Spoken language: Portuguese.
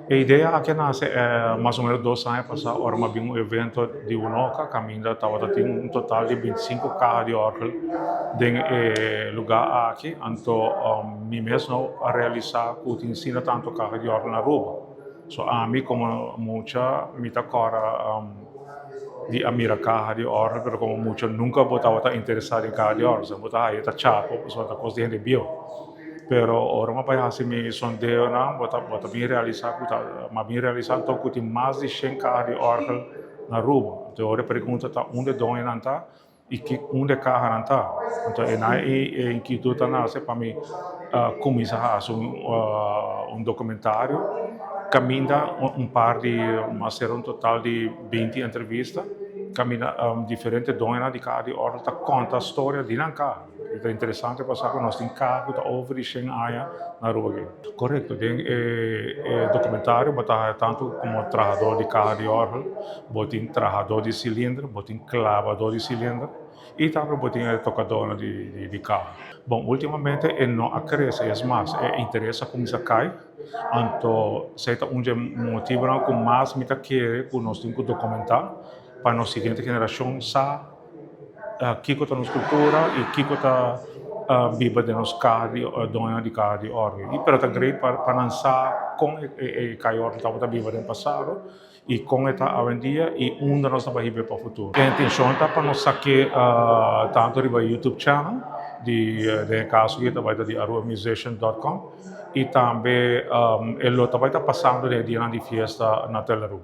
A ideia aqui nasce mais ou menos 2 anos passados, ora havia um evento de Unoca, caminho estava tendo um total de 25 carros de Orgel em lugar aqui, então mim mesmo a realizar que ensina tanto carro de Orgel na Aruba. So a mim como muita agora de admirar Caha di Orgel, pero como mucho nunca estaba interessado em Caha di Orgel, se botava aí tá chapo, só tá coisa de gente bio. Pero orang apa yang hasil mi sondeo na bota bem realizar mas bem realizar então que tem mais de 100 carros de Orgel na rua. Então a pergunta tá onde dói não tá e que onde carro não tá. Então é na em que tu tá na se para mim começar a fazer documentário caminha par de mas será um total de 20 entrevistas caminha diferentes donas de Caha di Orgel tá conta a história de não carro. É interessante passar que nós temos carro que over de 100 anos na rua aqui. Correto, tem documentário, botar tanto como trabalhador de Caha di Orgel, botem trabalhador de cilindro, botem clavador de cilindro e também botem tocador de carro. Bom, ultimamente não cresce, é mais, interessa como isso cai, então se um motivo que mais me quer que nós temos que documentar para a seguinte geração saber Kiko está nos cultura e Kiko está viva de nos cardi dona de cardi orgel. E pero tá great para lançar com cai orgel estava viva no passado e com esta avendia e onde nós estamos viver para o futuro. A intenção está para nós sacar tanto no YouTube channel de caso que está de arubamusician.com e também ele está passando de dia de fiesta na Aruba.